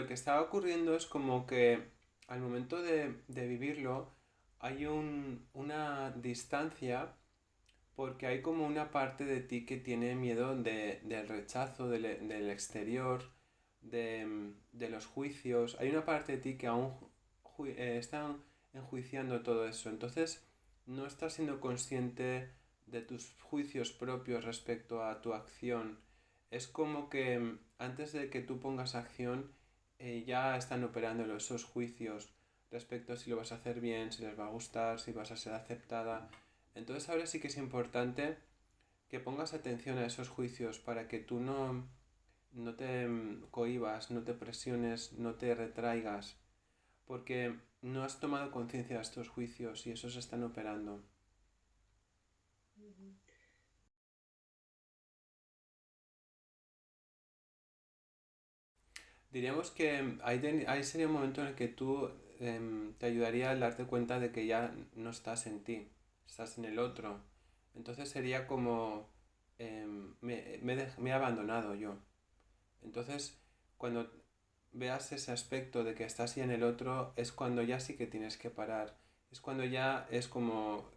lo que estaba ocurriendo es como que al momento de vivirlo hay una distancia porque hay como una parte de ti que tiene miedo del rechazo, del exterior, de los juicios. Hay una parte de ti que aún está enjuiciando todo eso. Entonces no estás siendo consciente de tus juicios propios respecto a tu acción. Es como que antes de que tú pongas acción, ya están operando esos juicios respecto a si lo vas a hacer bien, si les va a gustar, si vas a ser aceptada. Entonces ahora sí que es importante que pongas atención a esos juicios para que tú no te cohibas, no te presiones, no te retraigas, porque no has tomado conciencia de estos juicios y esos están operando. Ujú. Diríamos que ahí sería un momento en el que tú te ayudaría al darte cuenta de que ya no estás en ti, estás en el otro. Entonces sería como me he abandonado yo. Entonces, cuando veas ese aspecto de que estás ya en el otro, es cuando ya sí que tienes que parar. Es cuando ya es como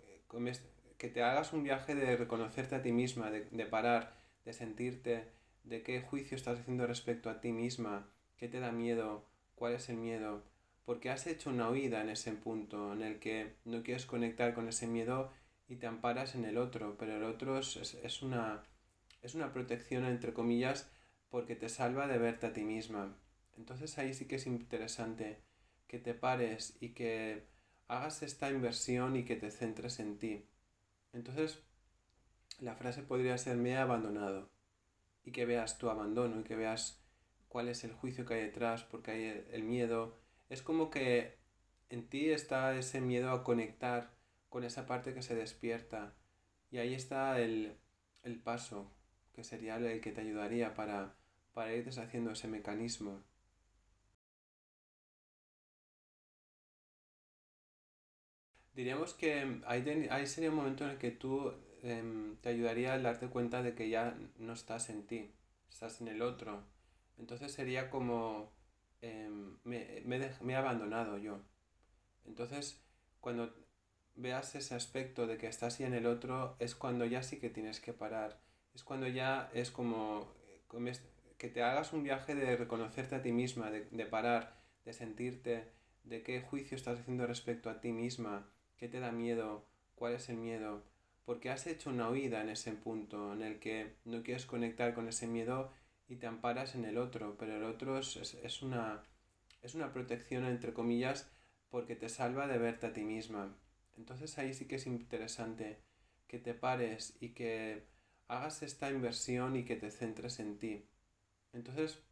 que te hagas un viaje de reconocerte a ti misma, de parar, de sentirte, de qué juicio estás haciendo respecto a ti misma, qué te da miedo, cuál es el miedo. Porque has hecho una huida en ese punto en el que no quieres conectar con ese miedo y te amparas en el otro, pero el otro es una protección entre comillas porque te salva de verte a ti misma. Entonces ahí sí que es interesante que te pares y que hagas esta inversión y que te centres en ti. Entonces la frase podría ser me he abandonado y que veas tu abandono y que veas cuál es el juicio que hay detrás, porque hay el miedo. Es como que en ti está ese miedo a conectar con esa parte que se despierta y ahí está el paso, que sería el que te ayudaría para ir deshaciendo ese mecanismo. Diríamos que ahí sería un momento en el que tú te ayudaría al darte cuenta de que ya no estás en ti, estás en el otro. Entonces sería como me he abandonado yo. Entonces, cuando veas ese aspecto de que estás ya en el otro, es cuando ya sí que tienes que parar. Es cuando ya es como que te hagas un viaje de reconocerte a ti misma, de parar, de sentirte, de qué juicio estás haciendo respecto a ti misma, qué te da miedo, cuál es el miedo. Porque has hecho una huida en ese punto en el que no quieres conectar con ese miedo y te amparas en el otro, pero el otro es una protección entre comillas porque te salva de verte a ti misma. Entonces ahí sí que es interesante que te pares y que hagas esta inversión y que te centres en ti. Entonces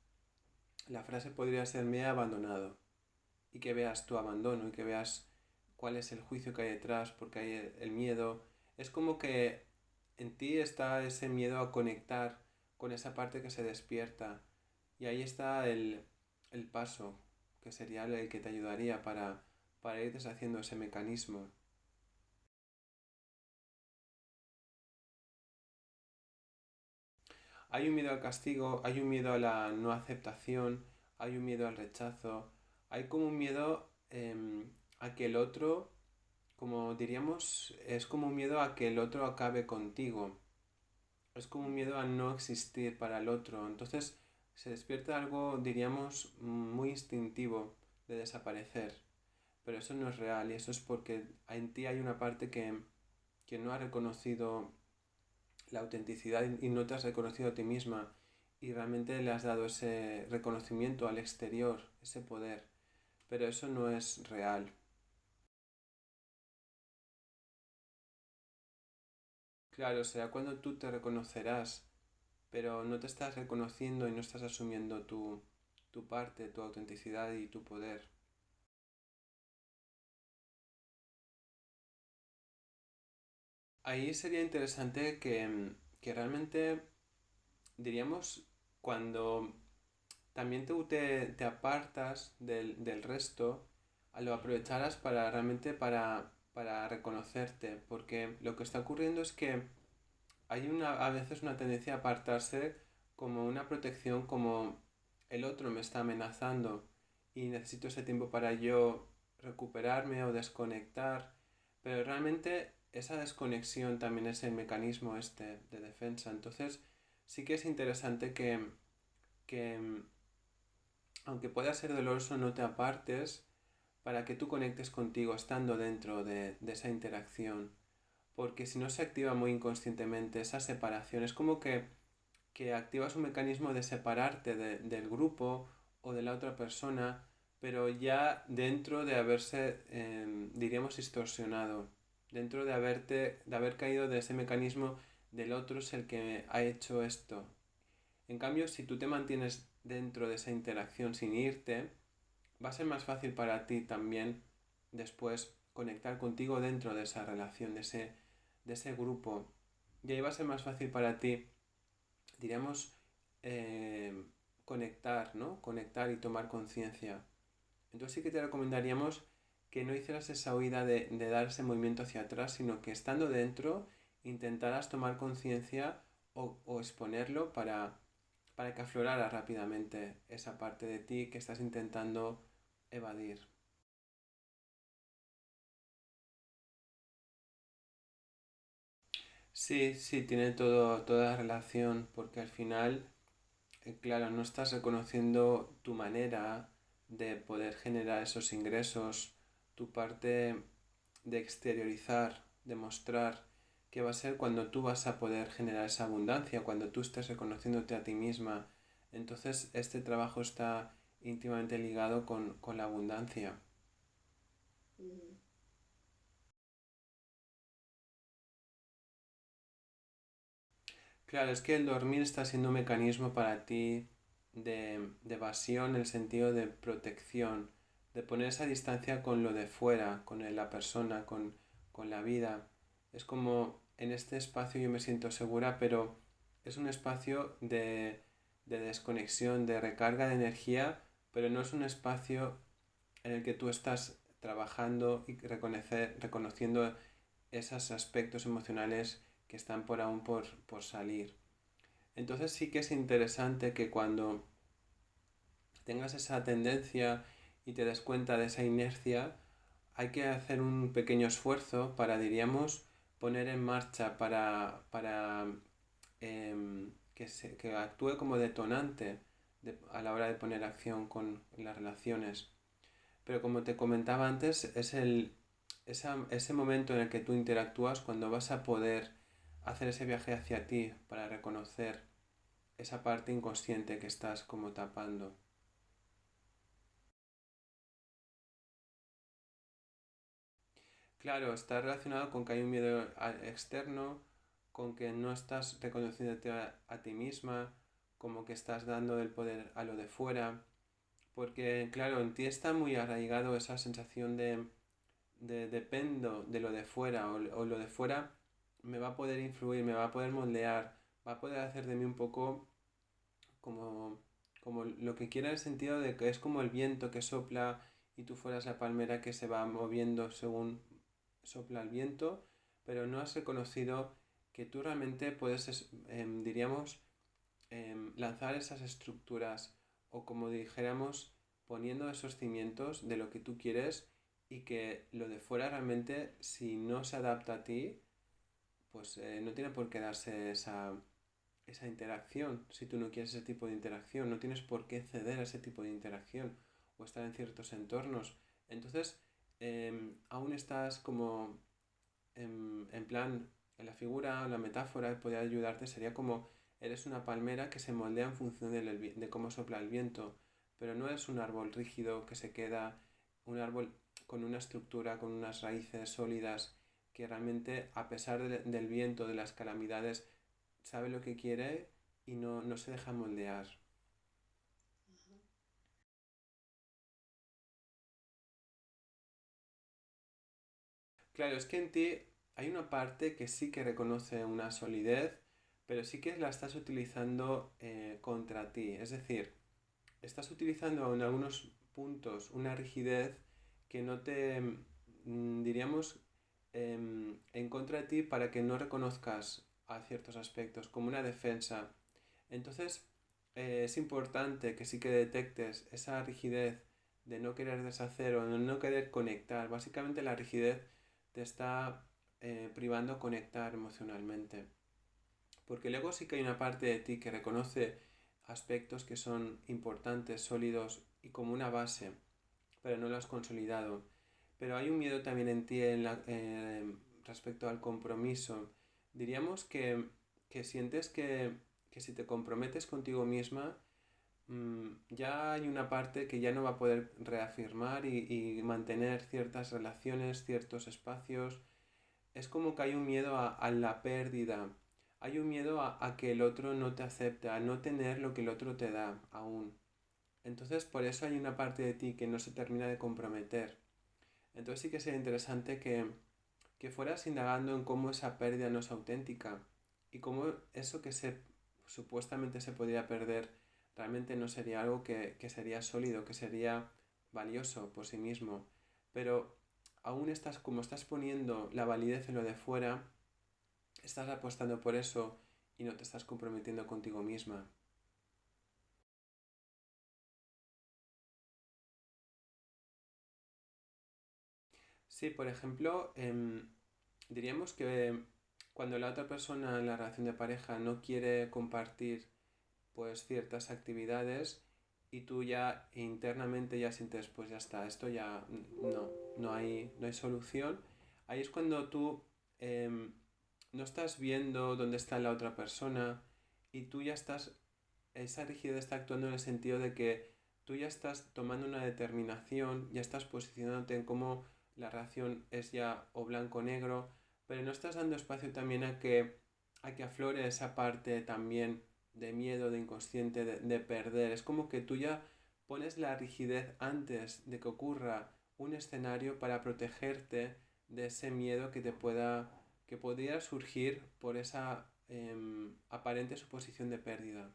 la frase podría ser me he abandonado y que veas tu abandono y que veas cuál es el juicio que hay detrás, porque hay el miedo. Es como que en ti está ese miedo a conectar con esa parte que se despierta y ahí está el paso, que sería el que te ayudaría para ir deshaciendo ese mecanismo. Hay un miedo al castigo, hay un miedo a la no aceptación, hay un miedo al rechazo, hay como un miedo a que el otro, como diríamos, es como un miedo a que el otro acabe contigo. Es como un miedo a no existir para el otro. Entonces se despierta algo, diríamos, muy instintivo de desaparecer. Pero eso no es real y eso es porque en ti hay una parte que no ha reconocido la autenticidad y no te has reconocido a ti misma y realmente le has dado ese reconocimiento al exterior, ese poder. Pero eso no es real. Claro, será cuando tú te reconocerás, pero no te estás reconociendo y no estás asumiendo tu parte, tu autenticidad y tu poder. Ahí sería interesante que realmente, diríamos, cuando también te apartas del resto, lo aprovecharas para realmente para reconocerte, porque lo que está ocurriendo es que hay a veces una tendencia a apartarse como una protección, como el otro me está amenazando y necesito ese tiempo para yo recuperarme o desconectar, pero realmente esa desconexión también es el mecanismo este de defensa. Entonces sí que es interesante que aunque pueda ser doloroso, no te apartes para que tú conectes contigo estando dentro de esa interacción. Porque si no se activa muy inconscientemente esa separación, es como que activas un mecanismo de separarte del grupo o de la otra persona, pero ya dentro de haberse, diríamos, distorsionado, dentro de haber caído de ese mecanismo del otro es el que ha hecho esto. En cambio, si tú te mantienes dentro de esa interacción sin irte, va a ser más fácil para ti también después conectar contigo dentro de esa relación, de ese grupo. Y ahí va a ser más fácil para ti, diríamos, eh, conectar, ¿no? Conectar y tomar conciencia. Entonces sí que te recomendaríamos que no hicieras esa huida de dar ese movimiento hacia atrás, sino que estando dentro intentaras tomar conciencia o exponerlo para que aflorara rápidamente esa parte de ti que estás intentando evadir. Sí, sí, tiene toda relación, porque al final, claro, no estás reconociendo tu manera de poder generar esos ingresos, tu parte de exteriorizar, de mostrar que va a ser cuando tú vas a poder generar esa abundancia, cuando tú estés reconociéndote a ti misma. Entonces, este trabajo está íntimamente ligado con la abundancia. Claro, es que el dormir está siendo un mecanismo para ti de evasión en el sentido de protección, de poner esa distancia con lo de fuera, con la persona, con la vida. Es como en este espacio yo me siento segura, pero es un espacio de desconexión, de recarga de energía, pero no es un espacio en el que tú estás trabajando y reconociendo esos aspectos emocionales que están por salir. Entonces sí que es interesante que cuando tengas esa tendencia y te des cuenta de esa inercia, hay que hacer un pequeño esfuerzo para, diríamos, poner en marcha, que actúe como detonante a la hora de poner acción con las relaciones. Pero como te comentaba antes, es ese momento en el que tú interactúas cuando vas a poder hacer ese viaje hacia ti para reconocer esa parte inconsciente que estás como tapando. Claro, está relacionado con que hay un miedo externo, con que no estás reconociéndote a ti misma, como que estás dando el poder a lo de fuera, porque claro, en ti está muy arraigado esa sensación de dependo de lo de fuera o lo de fuera me va a poder influir, me va a poder moldear, va a poder hacer de mí un poco como, como lo que quiera en el sentido de que es como el viento que sopla y tú fueras la palmera que se va moviendo según sopla el viento, pero no has reconocido que tú realmente puedes, diríamos, lanzar esas estructuras o como dijéramos, poniendo esos cimientos de lo que tú quieres y que lo de fuera realmente, si no se adapta a ti, pues no tiene por qué darse esa interacción. Si tú no quieres ese tipo de interacción, no tienes por qué ceder a ese tipo de interacción o estar en ciertos entornos. Entonces, aún estás como en plan, en la figura, la metáfora que podría ayudarte sería como eres una palmera que se moldea en función de cómo sopla el viento, pero no es un árbol rígido que se queda, un árbol con una estructura, con unas raíces sólidas, que realmente a pesar del viento, de las calamidades, sabe lo que quiere y no se deja moldear. Claro, es que en ti hay una parte que sí que reconoce una solidez, pero sí que la estás utilizando contra ti. Es decir, estás utilizando en algunos puntos una rigidez que no te, diríamos, en contra de ti para que no reconozcas a ciertos aspectos, como una defensa. Entonces, es importante que sí que detectes esa rigidez de no querer deshacer o de no querer conectar. Básicamente la rigidez te está privando conectar emocionalmente. Porque luego sí que hay una parte de ti que reconoce aspectos que son importantes, sólidos y como una base, pero no lo has consolidado. Pero hay un miedo también en ti respecto al compromiso. Diríamos que sientes que si te comprometes contigo misma, ya hay una parte que ya no va a poder reafirmar y mantener ciertas relaciones, ciertos espacios. Es como que hay un miedo a la pérdida. Hay un miedo a que el otro no te acepte, a no tener lo que el otro te da aún. Entonces por eso hay una parte de ti que no se termina de comprometer. Entonces sí que sería interesante que fueras indagando en cómo esa pérdida no es auténtica y cómo eso que supuestamente se podría perder realmente no sería algo que sería sólido, que sería valioso por sí mismo. Pero aún estás, como estás poniendo la validez en lo de fuera, estás apostando por eso y no te estás comprometiendo contigo misma. Sí, por ejemplo, diríamos que cuando la otra persona en la relación de pareja no quiere compartir pues ciertas actividades y tú ya internamente ya sientes pues ya está, esto ya no hay solución, ahí es cuando tú em, no estás viendo dónde está la otra persona y tú ya estás, esa rigidez está actuando en el sentido de que tú ya estás tomando una determinación, ya estás posicionándote en cómo la relación es ya o blanco o negro, pero no estás dando espacio también a que aflore esa parte también de miedo, de inconsciente, de perder. Es como que tú ya pones la rigidez antes de que ocurra un escenario para protegerte de ese miedo que podría surgir por esa aparente suposición de pérdida.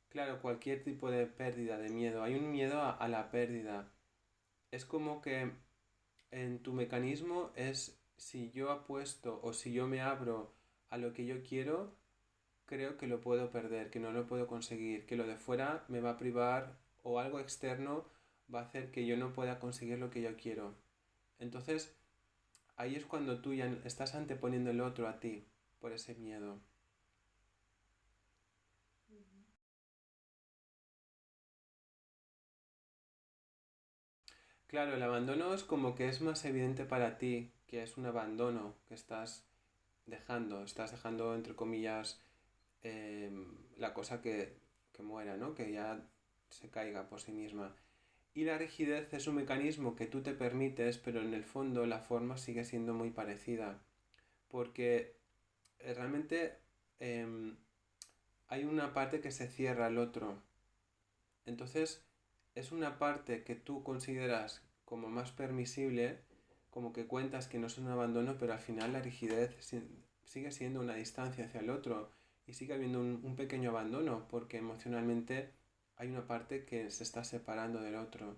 Claro, cualquier tipo de pérdida, de miedo. Hay un miedo a la pérdida. Es como que en tu mecanismo es si yo apuesto o si yo me abro a lo que yo quiero, creo que lo puedo perder, que no lo puedo conseguir, que lo de fuera me va a privar o algo externo va a hacer que yo no pueda conseguir lo que yo quiero. Entonces, ahí es cuando tú ya estás anteponiendo el otro a ti por ese miedo. Claro, el abandono es como que es más evidente para ti que es un abandono que estás dejando entre comillas la cosa que muera, ¿no? Que ya se caiga por sí misma. Y la rigidez es un mecanismo que tú te permites, pero en el fondo la forma sigue siendo muy parecida. Porque realmente em, hay una parte que se cierra al otro. Entonces es una parte que tú consideras como más permisible, como que cuentas que no es un abandono, pero al final la rigidez sigue siendo una distancia hacia el otro y sigue habiendo un pequeño abandono porque emocionalmente hay una parte que se está separando del otro.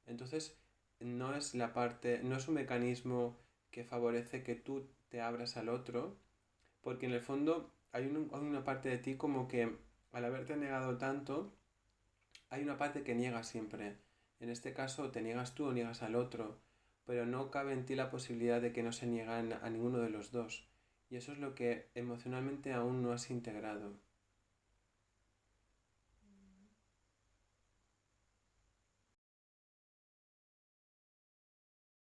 Entonces, no es un mecanismo que favorece que tú te abras al otro, porque en el fondo hay una parte de ti como que al haberte negado tanto, hay una parte que niega siempre. En este caso te niegas tú o niegas al otro, pero no cabe en ti la posibilidad de que no se niegan a ninguno de los dos. Y eso es lo que emocionalmente aún no has integrado.